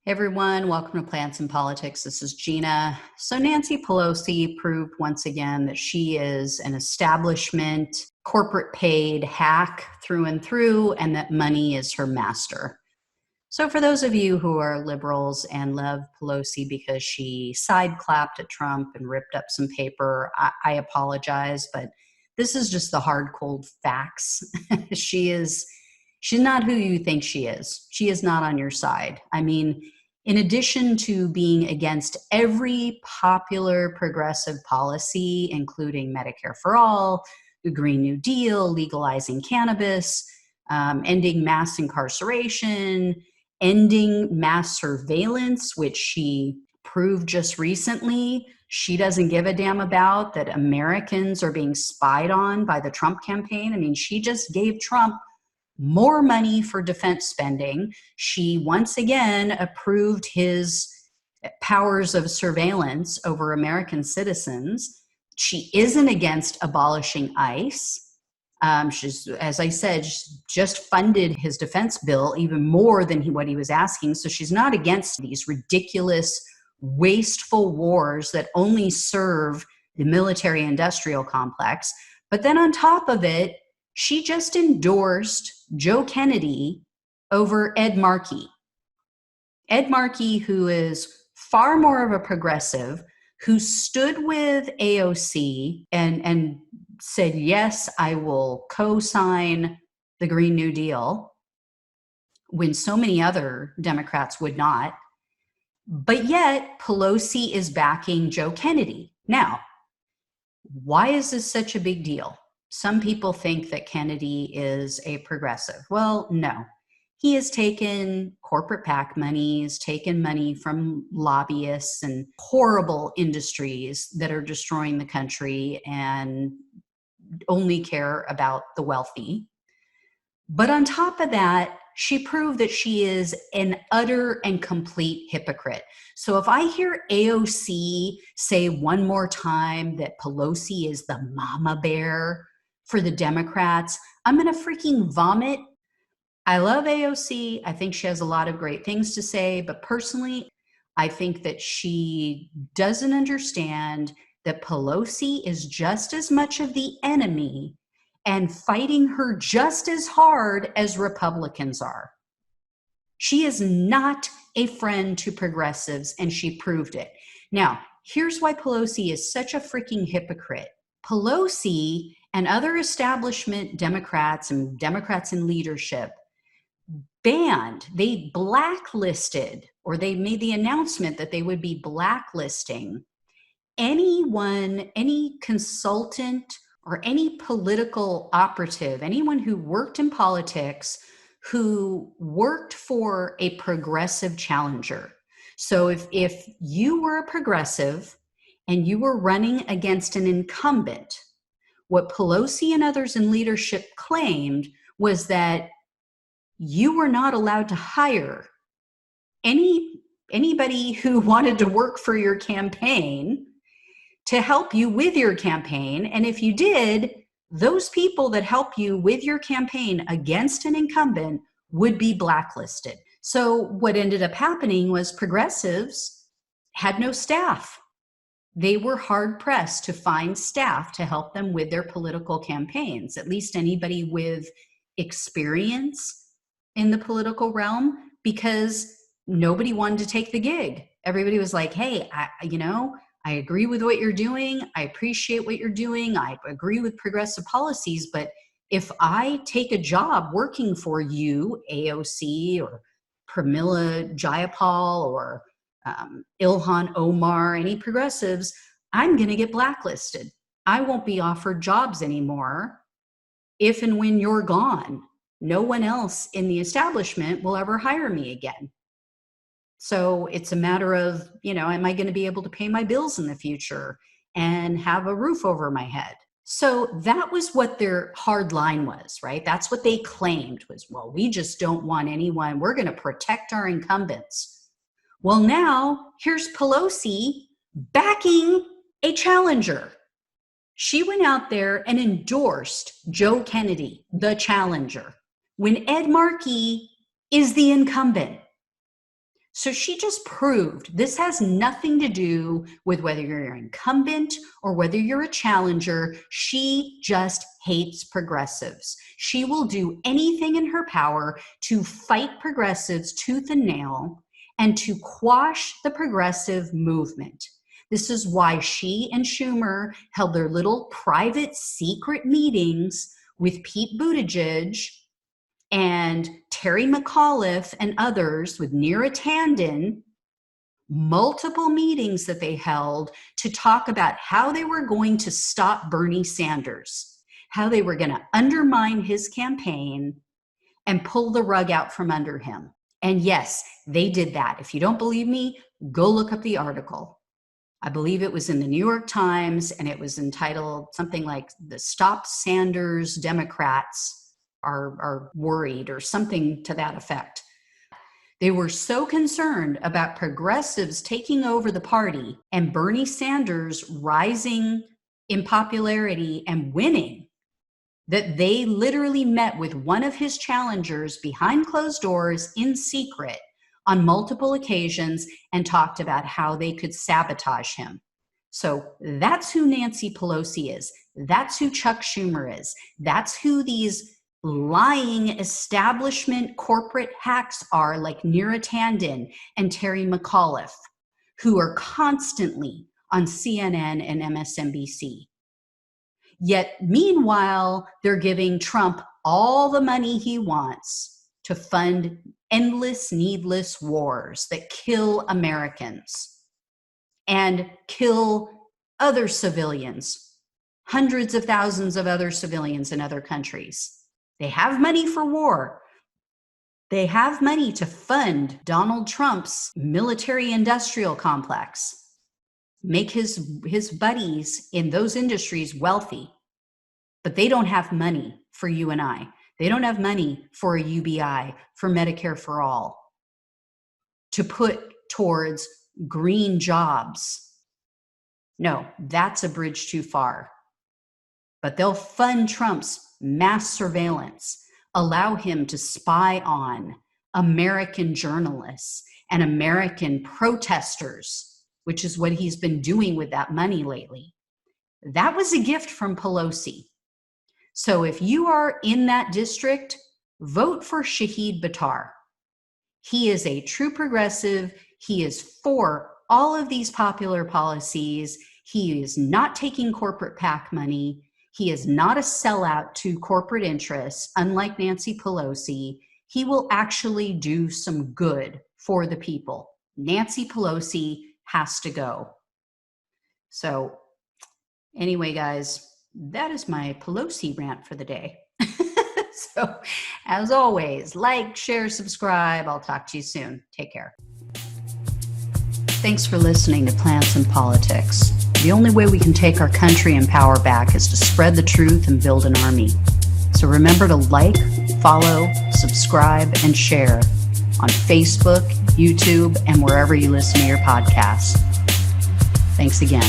Hey everyone, welcome to Plants and Politics. This is Gina. So Nancy Pelosi proved once again that she is an establishment, corporate paid hack through and through, and that money is her master. So for those of you who are liberals and love Pelosi because she side-clapped at Trump and ripped up some paper, I apologize, but this is just the hard, cold facts. She's not who you think she is. She is not on your side. I mean, in addition to being against every popular progressive policy, including Medicare for all, the Green New Deal, legalizing cannabis, ending mass incarceration, ending mass surveillance, which she proved just recently she doesn't give a damn about, that Americans are being spied on by the Trump campaign. I mean, she just gave Trump more money for defense spending. She once again approved his powers of surveillance over American citizens. She isn't against abolishing ICE. She's, as I said, just funded his defense bill even more than what he was asking. So she's not against these ridiculous, wasteful wars that only serve the military-industrial complex. But then on top of it, she just endorsed Joe Kennedy over Ed Markey. Ed Markey, who is far more of a progressive, who stood with AOC and said, yes, I will co-sign the Green New Deal, when so many other Democrats would not. But yet Pelosi is backing Joe Kennedy. Now, why is this such a big deal? Some people think that Kennedy is a progressive. Well, no. He has taken corporate PAC money, has taken money from lobbyists and horrible industries that are destroying the country and only care about the wealthy. But on top of that, she proved that she is an utter and complete hypocrite. So if I hear AOC say one more time that Pelosi is the mama bear for the Democrats, I'm going to freaking vomit. I love AOC. I think she has a lot of great things to say, but personally, I think that she doesn't understand that Pelosi is just as much of the enemy and fighting her just as hard as Republicans are. She is not a friend to progressives, and she proved it. Now, here's why Pelosi is such a freaking hypocrite. Pelosi and other establishment Democrats and Democrats in leadership they blacklisted, or they made the announcement that they would be blacklisting anyone, any consultant or any political operative, anyone who worked in politics, who worked for a progressive challenger. So if you were a progressive and you were running against an incumbent, what Pelosi and others in leadership claimed was that you were not allowed to hire anybody who wanted to work for your campaign to help you with your campaign. And if you did, those people that help you with your campaign against an incumbent would be blacklisted. So what ended up happening was progressives had no staff. They were hard pressed to find staff to help them with their political campaigns, at least anybody with experience in the political realm, because nobody wanted to take the gig. Everybody was like, hey, I agree with what you're doing. I appreciate what you're doing. I agree with progressive policies. But if I take a job working for you, AOC or Pramila Jayapal or Ilhan Omar, any progressives, I'm going to get blacklisted. I won't be offered jobs anymore if and when you're gone. No one else in the establishment will ever hire me again. So it's a matter of, am I going to be able to pay my bills in the future and have a roof over my head? So that was what their hard line was, right? That's what they claimed was, well, we just don't want anyone. We're going to protect our incumbents. Well, now here's Pelosi backing a challenger. She went out there and endorsed Joe Kennedy, the challenger, when Ed Markey is the incumbent. So she just proved this has nothing to do with whether you're an incumbent or whether you're a challenger. She just hates progressives. She will do anything in her power to fight progressives tooth and nail and to quash the progressive movement. This is why she and Schumer held their little private secret meetings with Pete Buttigieg and Terry McAuliffe and others with Neera Tanden, multiple meetings that they held to talk about how they were going to stop Bernie Sanders, how they were going to undermine his campaign and pull the rug out from under him. And yes, they did that. If you don't believe me, go look up the article. I believe it was in the New York Times, and it was entitled something like "The Stop Sanders Democrats are worried," or something to that effect. They were so concerned about progressives taking over the party and Bernie Sanders rising in popularity and winning that they literally met with one of his challengers behind closed doors in secret on multiple occasions and talked about how they could sabotage him. So that's who Nancy Pelosi is. That's who Chuck Schumer is. That's who these lying establishment corporate hacks are, like Neera Tanden and Terry McAuliffe, who are constantly on CNN and MSNBC. Yet, meanwhile, they're giving Trump all the money he wants to fund endless, needless wars that kill Americans and kill other civilians, hundreds of thousands of other civilians in other countries. They have money for war. They have money to fund Donald Trump's military-industrial complex, make his buddies in those industries wealthy. But they don't have money for you and I. They don't have money for a UBI, for Medicare for All, to put towards green jobs. No, that's a bridge too far. But they'll fund Trump's mass surveillance, allow him to spy on American journalists and American protesters, which is what he's been doing with that money lately. That was a gift from Pelosi. So if you are in that district, vote for Shahid Buttar. He is a true progressive. He is for all of these popular policies. He is not taking corporate PAC money. He is not a sellout to corporate interests, unlike Nancy Pelosi. He will actually do some good for the people. Nancy Pelosi has to go. So anyway, guys, that is my Pelosi rant for the day. So as always, like, share, subscribe. I'll talk to you soon. Take care. Thanks for listening to Plants and Politics. The only way we can take our country and power back is to spread the truth and build an army. So remember to like, follow, subscribe, and share on Facebook, YouTube, and wherever you listen to your podcasts. Thanks again.